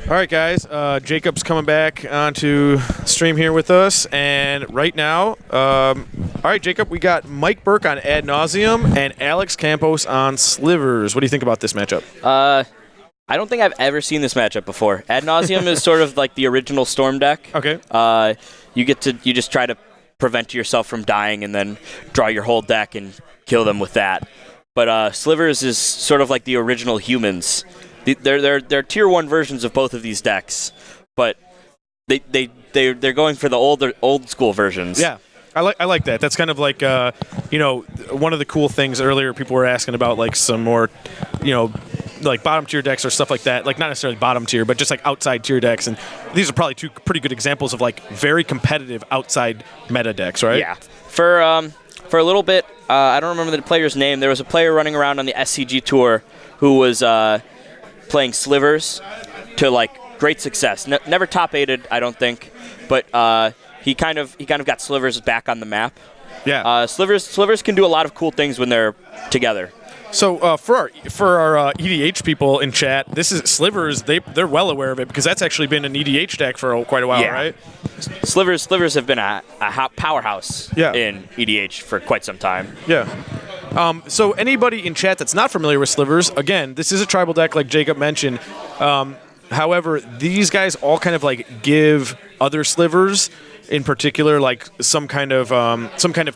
All right, guys. Jacob's coming back onto stream here with us, and right now, all right, Jacob, we got Mike Burke on Ad Nauseam and Alex Campos on Slivers. What do you think about this matchup? I don't think I've ever seen this matchup before. Ad Nauseam is sort of like the original Storm deck. Okay. You just try to prevent yourself from dying and then draw your whole deck and kill them with that. But Slivers is sort of like the original Humans. They're tier 1 versions of both of these decks, but they're going for the old school versions. Yeah, I like that. That's kind of like one of the cool things earlier. People were asking about like some more, like bottom tier decks or stuff like that. Like not necessarily bottom tier, but just like outside tier decks. And these are probably two pretty good examples of like very competitive outside meta decks, right? Yeah. For a little bit, I don't remember the player's name. There was a player running around on the SCG tour who was playing Slivers to like great success. Never top 8'd, I don't think, but he kind of got Slivers back on the map. Yeah. Slivers can do a lot of cool things when they're together. So for our EDH people in chat, this is Slivers. They're well aware of it because that's actually been an EDH deck for quite a while, right? Slivers have been a powerhouse in EDH for quite some time. Yeah. So anybody in chat that's not familiar with Slivers, again, this is a tribal deck like Jacob mentioned. However, these guys all kind of like give other Slivers in particular like some kind of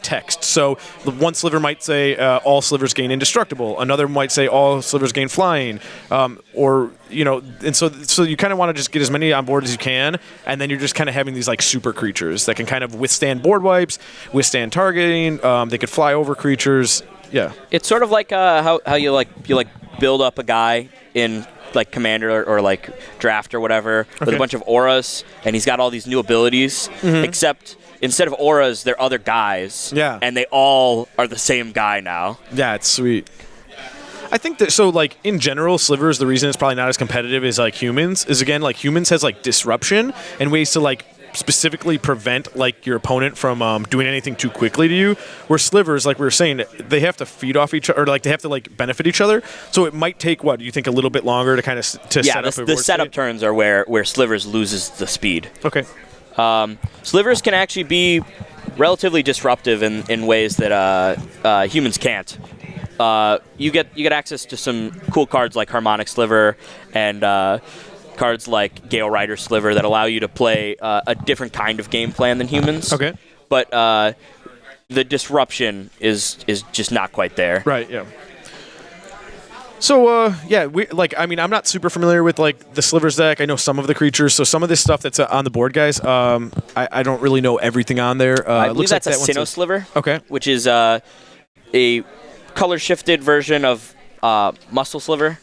text. So one sliver might say all slivers gain indestructible. Another might say all slivers gain flying. And so you kind of want to just get as many on board as you can, and then you're just kind of having these like super creatures that can kind of withstand board wipes, withstand targeting. They could fly over creatures. Yeah. It's sort of like how you build up a guy in like Commander or like Draft or whatever with a bunch of auras, and he's got all these new abilities, except instead of auras, they're other guys. Yeah. And they all are the same guy now. Yeah, it's sweet. I think that, so like in general, Slivers, the reason it's probably not as competitive as like Humans is, again, like Humans has like disruption and ways to like specifically prevent like your opponent from doing anything too quickly to you, where Slivers, like we were saying, they have to feed off each other, or like they have to like benefit each other, so it might take, what do you think, a little bit longer to kind of set up the setup turns are where Slivers loses the speed. Okay. Slivers can actually be relatively disruptive in ways that Humans can't. You get access to some cool cards like Harmonic Sliver and cards like Gale Rider Sliver that allow you to play a different kind of game plan than Humans. Okay. But the disruption is just not quite there. Right, yeah. So, I'm not super familiar with, like, the Slivers deck. I know some of the creatures, so some of this stuff that's on the board, guys, I don't really know everything on there. I believe that's a Sinnoh Sliver, which is a color-shifted version of Muscle Sliver.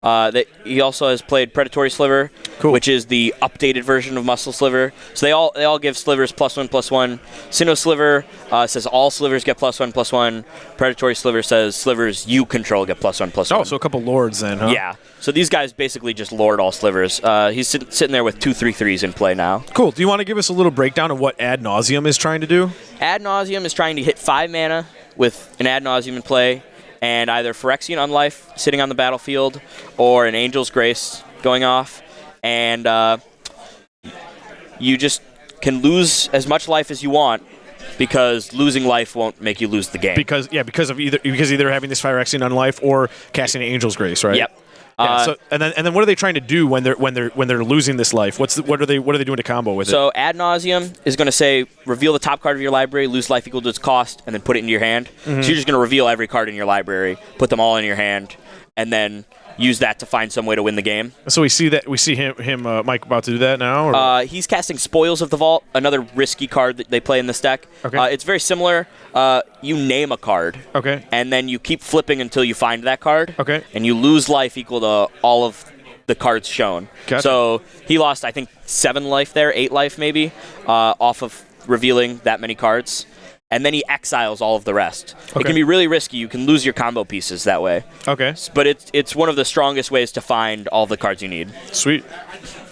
That he also has played Predatory Sliver, which is the updated version of Muscle Sliver. So they all give Slivers +1/+1. Sinnoh Sliver says all Slivers get +1/+1. Predatory Sliver says Slivers you control get +1/+1. Oh, so a couple lords then, huh? Yeah. So these guys basically just lord all Slivers. He's sitting there with 2 3/3s in play now. Cool. Do you want to give us a little breakdown of what Ad Nauseam is trying to do? Ad Nauseam is trying to hit 5 mana with an Ad Nauseam in play, and either Phyrexian Unlife sitting on the battlefield or an Angel's Grace going off, and you just can lose as much life as you want because losing life won't make you lose the game. Because either having this Phyrexian Unlife or casting an Angel's Grace, right? Yep. Yeah, and then what are they trying to do when they're losing this life? What are they doing to combo with it? So Ad Nauseam is going to say reveal the top card of your library, lose life equal to its cost, and then put it into your hand. So you're just going to reveal every card in your library, put them all in your hand, and then use that to find some way to win the game. So we see him Mike about to do that now? Or? He's casting Spoils of the Vault, another risky card that they play in this deck. Okay. It's very similar. You name a card. Okay. And then you keep flipping until you find that card. Okay. And you lose life equal to all of the cards shown. Gotcha. So he lost, I think, 7 life there, 8 life maybe, off of revealing that many cards. And then he exiles all of the rest. Okay. It can be really risky. You can lose your combo pieces that way. Okay. But it's one of the strongest ways to find all the cards you need. Sweet.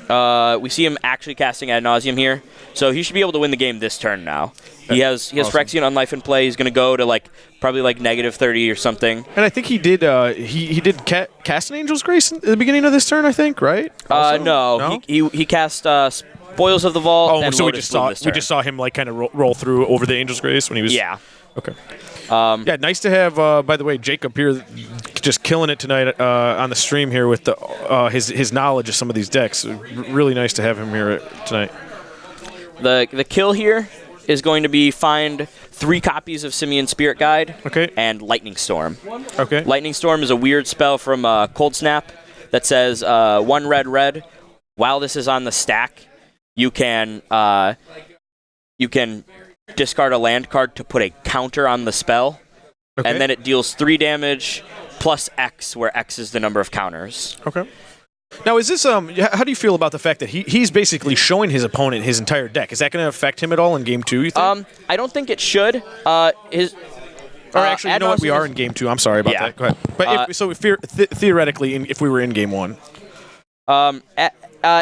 We see him actually casting Ad Nauseam here. So he should be able to win the game this turn now. He has Awesome. Phyrexian on life in play. He's going to go to probably -30 or something. And I think he did he did cast an Angel's Grace at the beginning of this turn, I think, right? Also? No. He cast Spoils of the Vault. Oh, and so Lotus Bloom this turn. we just saw him kind of roll through over the Angel's Grace when he was. Yeah. Okay. Yeah, nice to have. By the way, Jacob here, just killing it tonight on the stream here with his knowledge of some of these decks. Really nice to have him here tonight. The kill here is going to be find 3 copies of Simian Spirit Guide. Okay. And Lightning Storm. Okay. Lightning Storm is a weird spell from Cold Snap that says 1 red. While this is on the stack, you can discard a land card to put a counter on the spell, Okay. and then it deals 3 damage plus X, where X is the number of counters. Okay. Now, is this how do you feel about the fact that he's basically showing his opponent his entire deck? Is that going to affect him at all in game 2? You think? I don't think it should. Or actually, you know what? We are in game 2. I'm sorry about that. Go ahead. But theoretically, if we were in game 1,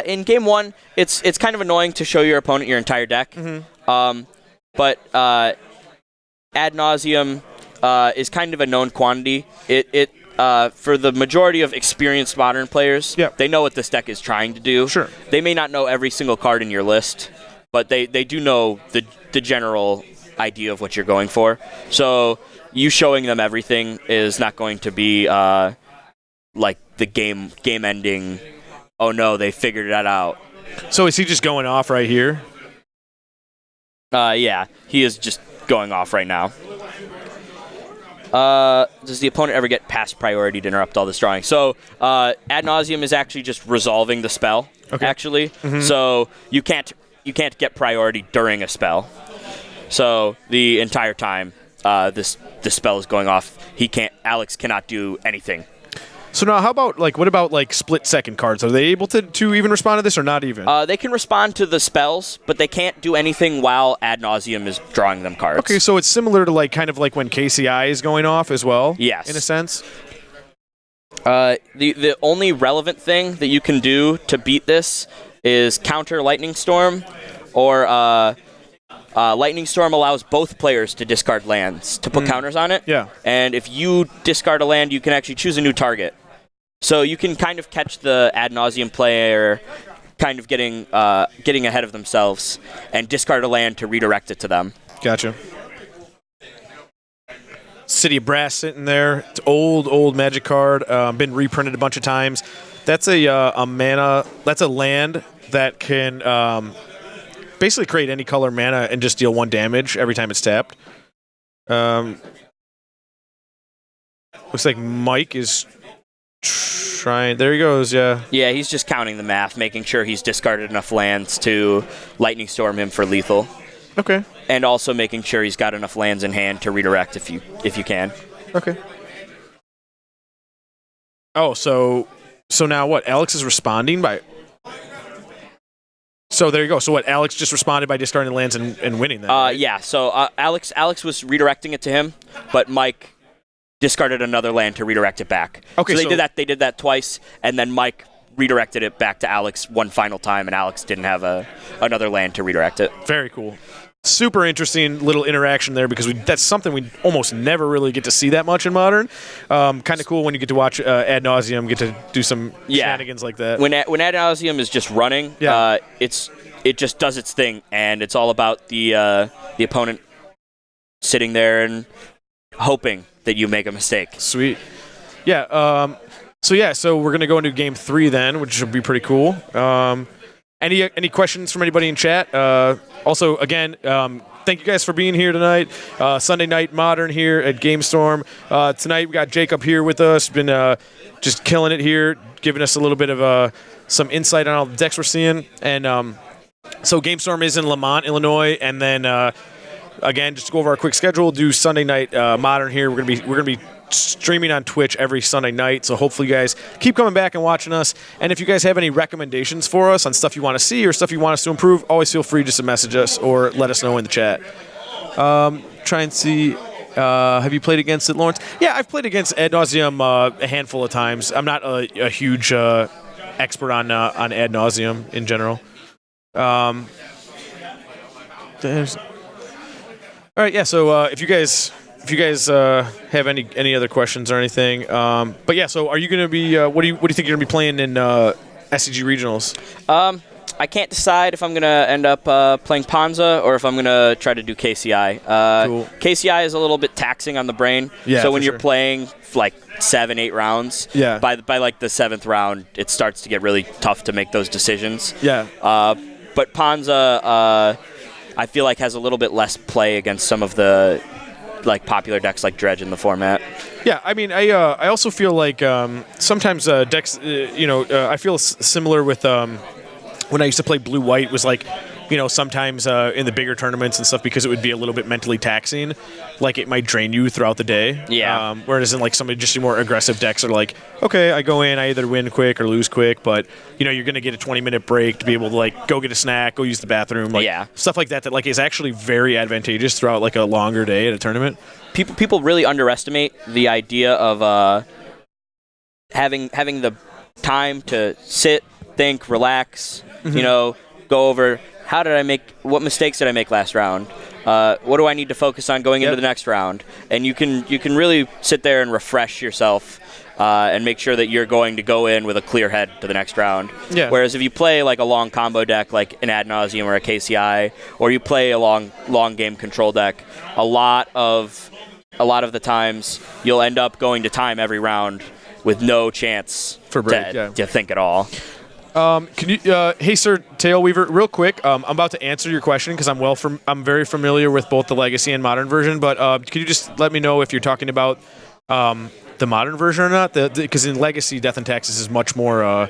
in game 1, it's kind of annoying to show your opponent your entire deck. Mm-hmm. But ad nauseum is kind of a known quantity. It for the majority of experienced Modern players, they know what this deck is trying to do. Sure. They may not know every single card in your list, but they do know the general idea of what you're going for. So you showing them everything is not going to be like the game-ending, oh no, they figured that out. So is he just going off right here? Yeah, he is just going off right now. Does the opponent ever get past priority to interrupt all this drawing? So ad nauseum is actually just resolving the spell. Okay. Actually, so you can't get priority during a spell. So the entire time this spell is going off, Alex cannot do anything. So now, how about what about split second cards? Are they able to even respond to this or not even? They can respond to the spells, but they can't do anything while ad nauseum is drawing them cards. Okay, so it's similar to kind of when KCI is going off as well. Yes, in a sense. The only relevant thing that you can do to beat this is counter Lightning Storm, or Lightning Storm allows both players to discard lands to put counters on it. Yeah. And if you discard a land, you can actually choose a new target. So you can kind of catch the ad nauseum player kind of getting ahead of themselves and discard a land to redirect it to them. Gotcha. City of Brass sitting there. It's old Magic card. Been reprinted a bunch of times. That's a mana. That's a land that can basically create any color mana and just deal 1 damage every time it's tapped. Looks like Mike is trying. There he goes. Yeah. Yeah, he's just counting the math, making sure he's discarded enough lands to Lightning Storm him for lethal. Okay. And also making sure he's got enough lands in hand to redirect if you can. Okay. Oh, so now what? Alex is responding by. So there you go. So what? Alex just responded by discarding lands and winning that. Right? Yeah. So Alex was redirecting it to him, but Mike discarded another land to redirect it back. Okay. So they did that twice, and then Mike redirected it back to Alex one final time, and Alex didn't have another land to redirect it. Very cool. Super interesting little interaction there because that's something we almost never really get to see that much in Modern. Kind of cool when you get to watch ad nauseum, get to do some shenanigans like that. When ad nauseum is just running, it just does its thing, and it's all about the opponent sitting there and hoping that you make a mistake. Sweet. Yeah. So we're gonna go into game 3 then, which should be pretty cool. Any questions from anybody in chat? Also, again, thank you guys for being here tonight. Sunday night Modern here at GameStorm. Tonight we got Jacob here with us. Been just killing it here, giving us a little bit of some insight on all the decks we're seeing. And so GameStorm is in Lamont, Illinois, and then again, just to go over our quick schedule, do Sunday night Modern here. We're gonna be streaming on Twitch every Sunday night, so hopefully you guys keep coming back and watching us. And if you guys have any recommendations for us on stuff you want to see or stuff you want us to improve, always feel free just to message us or let us know in the chat. Try and see. Have you played against it, Lawrence? Yeah, I've played against ad nauseum a handful of times. I'm not a huge expert on ad nauseum in general. There's... All right, yeah. So if you guys have any other questions or anything, but yeah. So are you going to be? What do you think you're going to be playing in SCG regionals? I can't decide if I'm going to end up playing Panza or if I'm going to try to do KCI. Cool. KCI is a little bit taxing on the brain. Yeah, so when for you're sure. playing like 7-8 rounds, Yeah. by like the 7th round, it starts to get really tough to make those decisions. Yeah. But Panza, I feel like has a little bit less play against some of the like popular decks like Dredge in the format. Yeah, I mean, I also feel like sometimes decks, I feel similar with when I used to play blue-white was like, sometimes in the bigger tournaments and stuff, because it would be a little bit mentally taxing, like it might drain you throughout the day. Yeah. Whereas in like some of just more aggressive decks are like, okay, I go in, I either win quick or lose quick, but you're going to get a 20-minute break to be able to like go get a snack, go use the bathroom, like stuff like that like is actually very advantageous throughout like a longer day at a tournament. People really underestimate the idea of having the time to sit, think, relax, go over what mistakes did I make last round? What do I need to focus on going into the next round? And you can really sit there and refresh yourself and make sure that you're going to go in with a clear head to the next round. Yeah. Whereas if you play like a long combo deck like an Ad Nauseam or a KCI, or you play a long game control deck, a lot of the times you'll end up going to time every round with no chance for break, to think at all. Can you, hey Sir Tailweaver, real quick? I'm about to answer your question because I'm very familiar with both the Legacy and Modern version. But can you just let me know if you're talking about the Modern version or not? Because in Legacy, Death and Taxes is much more.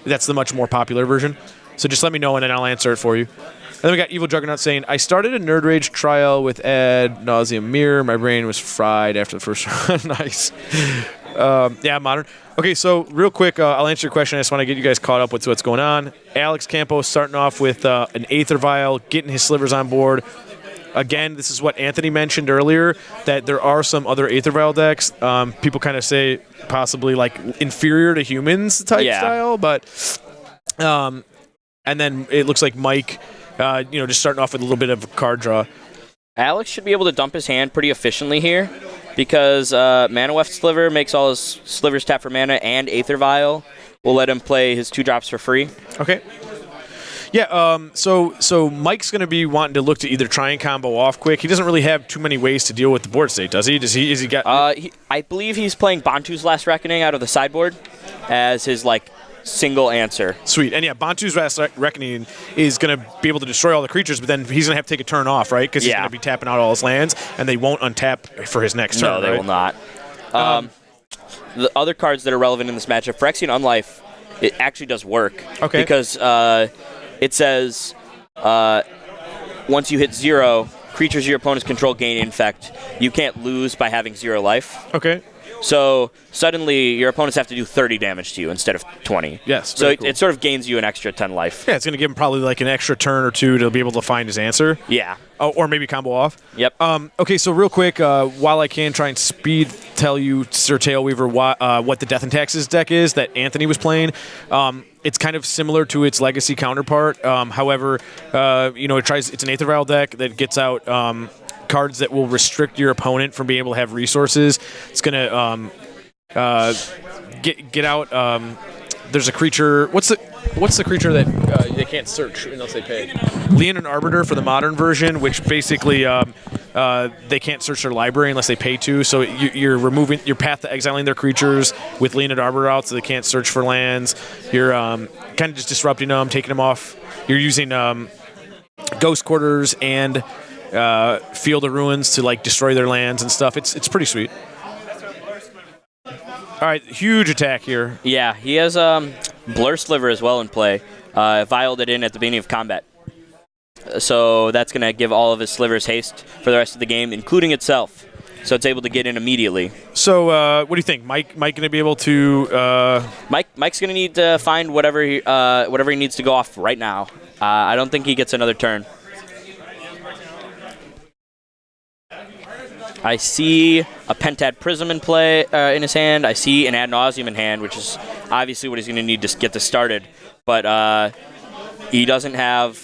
That's the much more popular version. So just let me know and then I'll answer it for you. And then we got Evil Juggernaut saying, I started a Nerd Rage trial with Ad Nauseam Mirror. My brain was fried after the first round. Nice. Yeah, Modern. Okay, so real quick, I'll answer your question. I just want to get you guys caught up with what's going on. Alex Campos starting off with an Aether Vial, getting his slivers on board. Again, this is what Anthony mentioned earlier, that there are some other Aether Vial decks. People kind of say possibly like inferior to humans type style, but and then it looks like Mike, just starting off with a little bit of a card draw. Alex should be able to dump his hand pretty efficiently here, because Mana Weft Sliver makes all his slivers tap for mana, and Aether Vial will let him play his 2 drops for free. Okay. Yeah, so Mike's going to be wanting to look to either try and combo off quick. He doesn't really have too many ways to deal with the board state, does he? Is he got... I believe he's playing Bantu's Last Reckoning out of the sideboard as his, single answer. Sweet. And yeah, Bantu's Last Reckoning is going to be able to destroy all the creatures, but then he's going to have to take a turn off, right? Because he's going to be tapping out all his lands, and they won't untap for his next turn, No, they right? will not. The other cards that are relevant in this matchup, Phyrexian Unlife, it actually does work. Okay. Because it says once you hit 0, creatures your opponents control gain infect. You can't lose by having 0 life. Okay. So suddenly your opponents have to do 30 damage to you instead of 20. Yes. So cool. it sort of gains you an extra 10 life. Yeah, it's going to give him probably like an extra turn or two to be able to find his answer. Yeah. Oh, or maybe combo off. Yep. Okay, so real quick, while I can try and speed tell you, Sir Tailweaver, what the Death and Taxes deck is that Anthony was playing, it's kind of similar to its Legacy counterpart. However, it's an Aether Vial deck that gets out cards that will restrict your opponent from being able to have resources. It's going to get out. There's a creature. What's the creature that they can't search unless they pay? Leonin Arbiter for the Modern version, which basically they can't search their library unless they pay to. So you're removing your path to exiling their creatures with Leonin Arbiter out, so they can't search for lands. You're kind of just disrupting them, taking them off. You're using Ghost Quarters and Field of Ruins to destroy their lands and stuff. It's pretty sweet. All right, huge attack here. Yeah, he has Blur Sliver as well in play. Vialed it in at the beginning of combat. So that's going to give all of his slivers haste for the rest of the game, including itself. So it's able to get in immediately. So what do you think? Mike going to be able to... Mike's going to need to find whatever he needs to go off right now. I don't think he gets another turn. I see a Pentad Prism in play in his hand. I see an Ad Nauseam in hand, which is obviously what he's going to need to get this started. But he doesn't have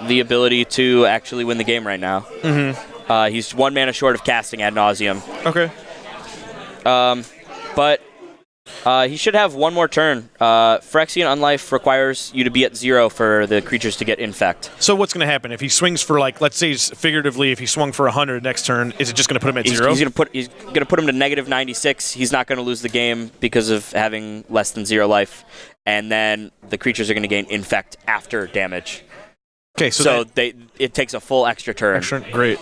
the ability to actually win the game right now. He's 1 mana short of casting Ad Nauseam. Okay. But he should have 1 more turn. Phyrexian Unlife requires you to be at 0 for the creatures to get Infect. So what's going to happen if he swings for, like, let's say figuratively, if he swung for 100 next turn, is it just going to put him at 0? He's going to put him to negative 96. He's not going to lose the game because of having less than 0 life. And then the creatures are going to gain Infect after damage. Okay, so it takes a full extra turn. Great.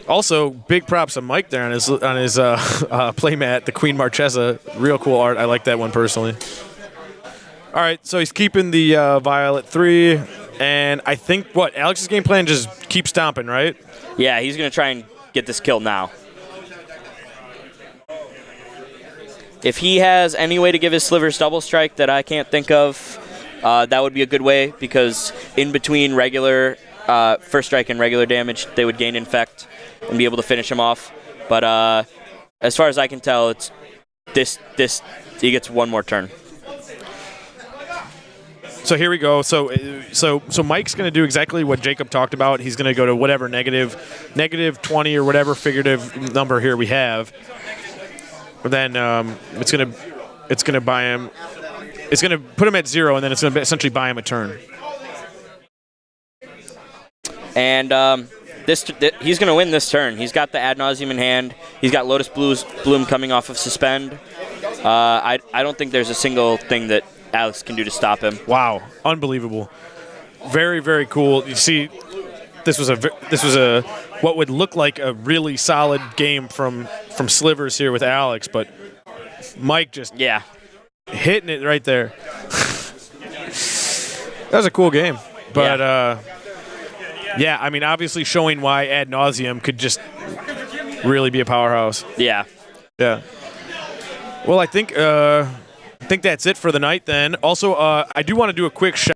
Also, big props to Mike there on his playmat, the Queen Marchesa. Real cool art. I like that one personally. All right, so he's keeping the Violet 3, and I think Alex's game plan just keep stomping, right? Yeah, he's going to try and get this kill now. If he has any way to give his Slivers double strike that I can't think of, that would be a good way, because in between regular first strike and regular damage, they would gain Infect and be able to finish him off. But as far as I can tell, it's this he gets 1 more turn. So here we go. So Mike's going to do exactly what Jacob talked about. He's going to go to whatever negative 20 or whatever figurative number here we have. But then it's going to buy him. It's going to put him at 0, and then it's going to essentially buy him a turn. And he's going to win this turn. He's got the Ad Nauseam in hand. He's got Lotus Bloom coming off of Suspend. I don't think there's a single thing that Alex can do to stop him. Wow, unbelievable! Very, very cool. You see, this was a what would look like a really solid game from Slivers here with Alex, but Mike just hitting it right there. That was a cool game, but yeah, I mean, obviously showing why Ad Nauseam could just really be a powerhouse. Yeah. Well, I think that's it for the night then. Also, I do want to do a quick shout